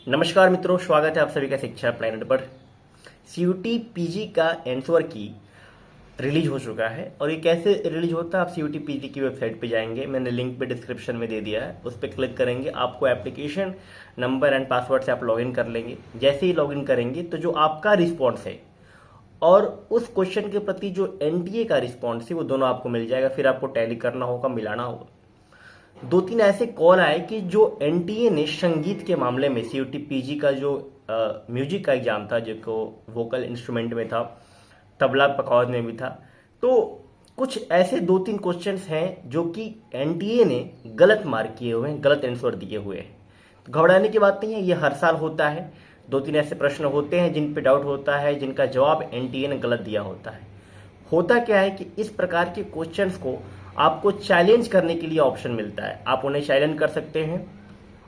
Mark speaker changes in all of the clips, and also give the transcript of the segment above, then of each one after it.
Speaker 1: नमस्कार मित्रों, स्वागत है आप सभी का शिक्षा प्लैनेट पर। सीयूटी पीजी का आंसर की रिलीज हो चुका है और ये कैसे रिलीज होता है आप सीयूटी पीजी की वेबसाइट पे जाएंगे, मैंने लिंक पे डिस्क्रिप्शन में दे दिया है, उस पर क्लिक करेंगे, आपको एप्लीकेशन नंबर एंड पासवर्ड से आप लॉगिन कर लेंगे। जैसे ही लॉगिन करेंगे तो जो आपका रिस्पॉन्स है और उस क्वेश्चन के प्रति जो एनटीए का रिस्पॉन्स है वो दोनों आपको मिल जाएगा। फिर आपको टैली करना होगा, मिलाना होगा। दो तीन ऐसे कॉल आए कि जो एनटीए ने संगीत के मामले में सीयूटी पीजी का जो म्यूजिक का एग्जाम था, जो वोकल इंस्ट्रूमेंट में था, तबला पखवाज में भी था, तो कुछ ऐसे दो तीन क्वेश्चंस हैं जो कि एनटीए ने गलत मार्क किए हुए हैं, गलत आंसर दिए हुए हैं। तो घबराने की बात नहीं है, ये हर साल होता है। दो तीन ऐसे प्रश्न होते हैं जिन पे डाउट होता है, जिनका जवाब एनटीए ने गलत दिया होता है। होता क्या है कि इस प्रकार के क्वेश्चंस को आपको चैलेंज करने के लिए ऑप्शन मिलता है। आप उन्हें चैलेंज कर सकते हैं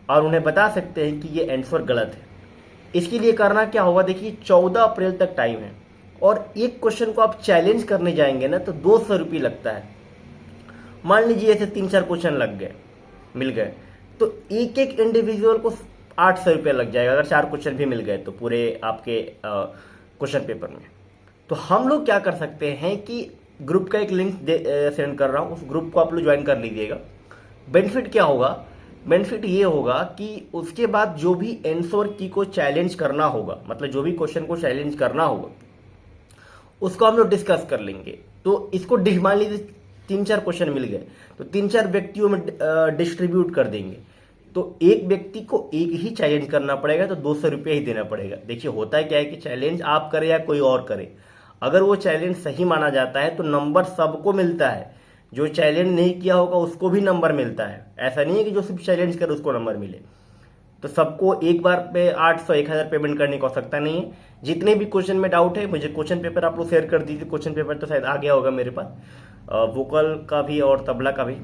Speaker 1: और उन्हें बता सकते हैं कि ये आंसर गलत है। इसके लिए करना क्या होगा, देखिए 14 अप्रैल तक टाइम है और एक क्वेश्चन को आप चैलेंज करने जाएंगे ना तो 200 रुपये लगता है। मान लीजिए ऐसे 3-4 क्वेश्चन लग गए, मिल गए, तो एक एक इंडिविजुअल को 800 रुपये लग जाएगा अगर 4 क्वेश्चन भी मिल गए तो पूरे आपके क्वेश्चन पेपर में। तो हम लोग क्या कर सकते हैं कि ग्रुप का एक लिंक सेंड कर रहा हूं, उस ग्रुप को आप लोग ज्वाइन कर लीजिएगा। बेनिफिट क्या होगा, बेनिफिट ये होगा कि उसके बाद जो भी आंसर की को चैलेंज करना होगा, मतलब जो भी क्वेश्चन को चैलेंज करना होगा उसको हम लोग डिस्कस कर लेंगे। तो इसको मान लीजिए 3-4 क्वेश्चन मिल गए तो 3-4 व्यक्तियों में डिस्ट्रीब्यूट कर देंगे। तो एक व्यक्ति को एक ही चैलेंज करना पड़ेगा, तो 200 रुपये ही देना पड़ेगा। देखिए होता है क्या है कि चैलेंज आप करें या कोई और करे, अगर वो चैलेंज सही माना जाता है तो नंबर सबको मिलता है। जो चैलेंज नहीं किया होगा उसको भी नंबर मिलता है। ऐसा नहीं है कि जो सिर्फ चैलेंज करे उसको नंबर मिले। तो सबको एक बार पे 800-1000 पेमेंट करने की आवश्यकता नहीं है। जितने भी क्वेश्चन में डाउट है मुझे क्वेश्चन पेपर आप लोग शेयर कर दीजिए। क्वेश्चन पेपर तो शायद आ गया होगा मेरे पास, वोकल का भी और तबला का भी,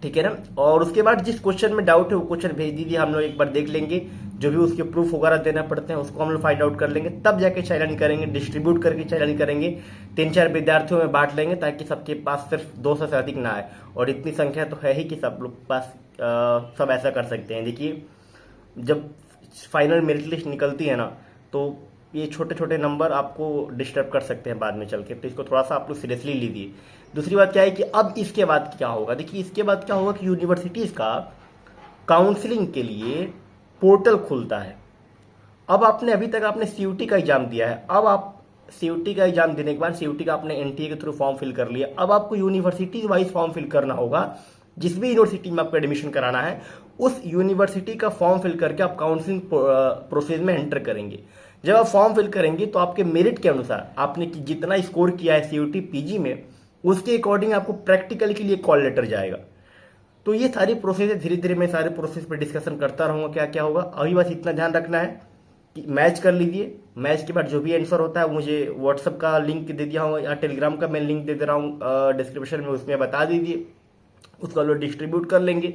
Speaker 1: ठीक है ना। और उसके बाद जिस क्वेश्चन में डाउट है वो क्वेश्चन भेज दीजिए, हम लोग एक बार देख लेंगे। जो भी उसके प्रूफ वगैरह देना पड़ते हैं उसको हम लोग फाइंड आउट कर लेंगे, तब जाके चैलेंज करेंगे, डिस्ट्रीब्यूट करके चैलेंज करेंगे। 3-4 विद्यार्थियों में बांट लेंगे ताकि सबके पास सिर्फ 200 से अधिक ना आए। और इतनी संख्या तो है ही कि सब लोग पास सब ऐसा कर सकते हैं। देखिए जब फाइनल मेरिट लिस्ट निकलती है ना तो ये छोटे छोटे नंबर आपको डिस्टर्ब कर सकते हैं बाद में चल के, तो इसको थोड़ा सा आप लोग सीरियसली लीजिए। दूसरी बात क्या है कि अब इसके बाद क्या होगा, देखिए इसके बाद क्या होगा कि यूनिवर्सिटीज का काउंसलिंग के लिए पोर्टल खुलता है। अब आपने अभी तक आपने सीयूटी का एग्जाम दिया है, अब आप सीयूटी का एग्जाम देने के बाद सीयूटी का आपने एनटीए के थ्रू फॉर्म फिल कर लिया, अब आपको यूनिवर्सिटीज वाइज फॉर्म फिल करना होगा। जिस भी यूनिवर्सिटी में आपको एडमिशन कराना है उस यूनिवर्सिटी का फॉर्म फिल करके आप काउंसलिंग प्रोसेस में एंटर करेंगे। जब आप फॉर्म फिल करेंगे तो आपके मेरिट के अनुसार आपने जितना स्कोर किया है सीयूटी पीजी में उसके अकॉर्डिंग आपको प्रैक्टिकल के लिए कॉल लेटर जाएगा। तो ये सारी प्रोसेस है, धीरे धीरे मैं सारे प्रोसेस पर डिस्कशन करता रहूंगा क्या क्या होगा। अभी बस इतना ध्यान रखना है कि मैच कर लीजिए। मैच के बाद जो भी आंसर होता है वो मुझे व्हाट्सअप का लिंक दे दिया हूँ या टेलीग्राम का मैं लिंक दे दे रहा हूँ डिस्क्रिप्शन में, उसमें बता दीजिए, उसको लोग डिस्ट्रीब्यूट कर लेंगे।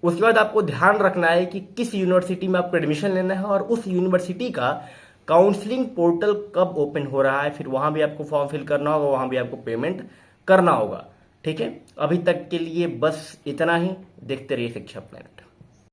Speaker 1: उसके बाद आपको ध्यान रखना है कि किस यूनिवर्सिटी में आपको एडमिशन लेना है और उस यूनिवर्सिटी का काउंसलिंग पोर्टल कब ओपन हो रहा है, फिर वहां भी आपको फॉर्म फिल करना होगा, वहां भी आपको पेमेंट करना होगा। ठीक है, अभी तक के लिए बस इतना ही। देखते रहिए शिक्षा प्लैनेट।